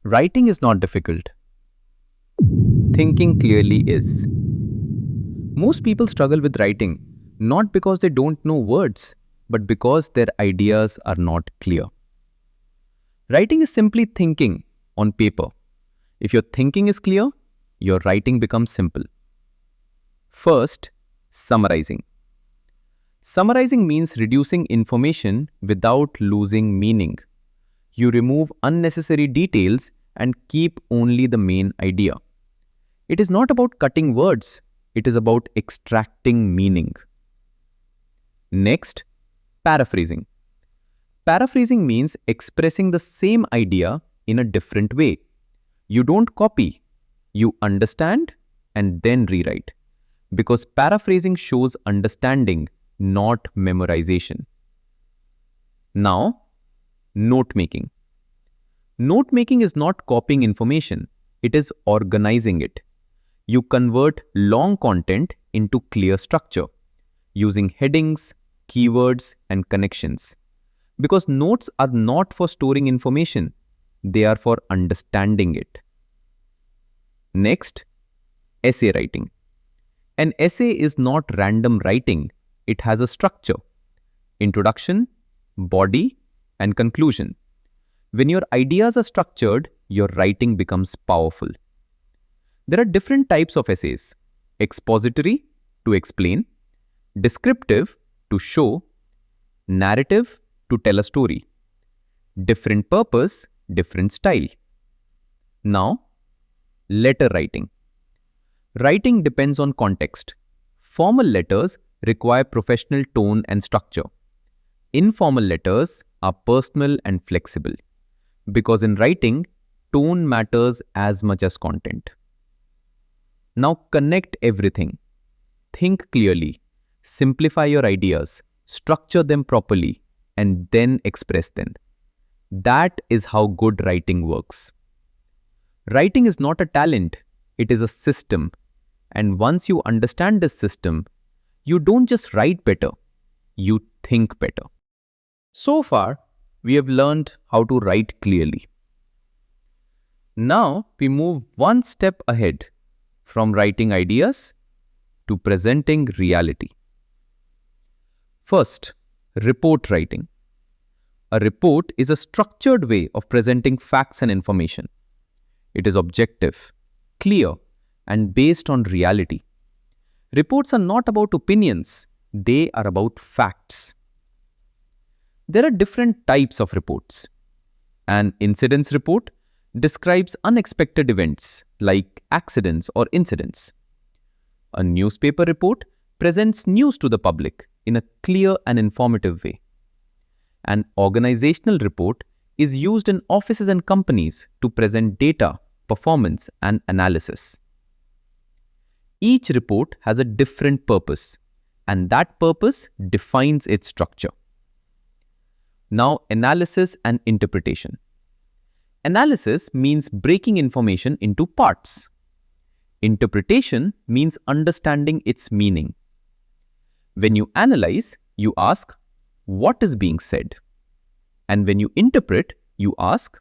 Writing is not difficult. Thinking clearly is. Most people struggle with writing not because they don't know words, but because their ideas are not clear. Writing is simply thinking on paper. If your thinking is clear, your writing becomes simple. First, summarizing. Summarizing means reducing information without losing meaning. You remove unnecessary details and keep only the main idea. It is not about cutting words, it is about extracting meaning. Next, paraphrasing. Paraphrasing means expressing the same idea in a different way. You don't copy, you understand and then rewrite. Because paraphrasing shows understanding, not memorization. Now, note-making. Note-making is not copying information, it is organizing it. You convert long content into clear structure, using headings, keywords, and connections. Because notes are not for storing information, they are for understanding it. Next, essay writing. An essay is not random writing, it has a structure: introduction, body, and conclusion. When your ideas are structured, your writing becomes powerful. There are different types of essays: expository, to explain; descriptive, to show; narrative, to tell a story. Different purpose, different style. Now, letter writing. Writing depends on context. Formal letters require professional tone and structure. Informal letters are personal and flexible. Because in writing, tone matters as much as content. Now connect everything. Think clearly. Simplify your ideas. Structure them properly and then express them. That is how good writing works. Writing is not a talent, it is a system. And once you understand this system, you don't just write better, you think better. So far, we have learned how to write clearly. Now, we move one step ahead from writing ideas to presenting reality. First, report writing. A report is a structured way of presenting facts and information. It is objective, clear, and based on reality. Reports are not about opinions, they are about facts. There are different types of reports. An incidents report describes unexpected events like accidents or incidents. A newspaper report presents news to the public in a clear and informative way. An organizational report is used in offices and companies to present data, performance, and analysis. Each report has a different purpose, and that purpose defines its structure. Now, analysis and interpretation. Analysis means breaking information into parts. Interpretation means understanding its meaning. When you analyze, you ask, what is being said? And when you interpret, you ask,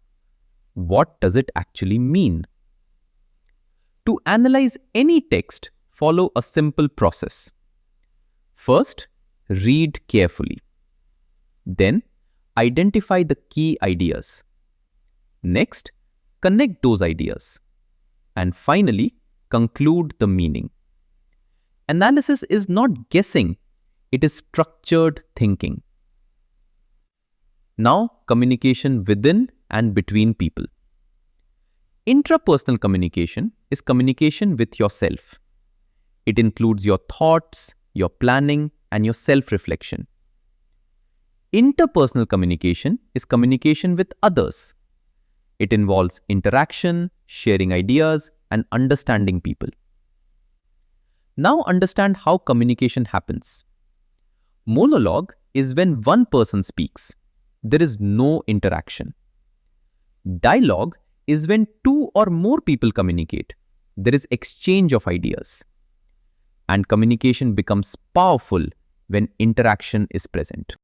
what does it actually mean? To analyze any text, follow a simple process. First, read carefully. Then, identify the key ideas. Next, connect those ideas. And finally, conclude the meaning. Analysis is not guessing, it is structured thinking. Now, communication within and between people. Intrapersonal communication is communication with yourself. It includes your thoughts, your planning, and your self-reflection. Interpersonal communication is communication with others. It involves interaction, sharing ideas, and understanding people. Now understand how communication happens. Monologue is when one person speaks. There is no interaction. Dialogue is when two or more people communicate. There is exchange of ideas. And communication becomes powerful when interaction is present.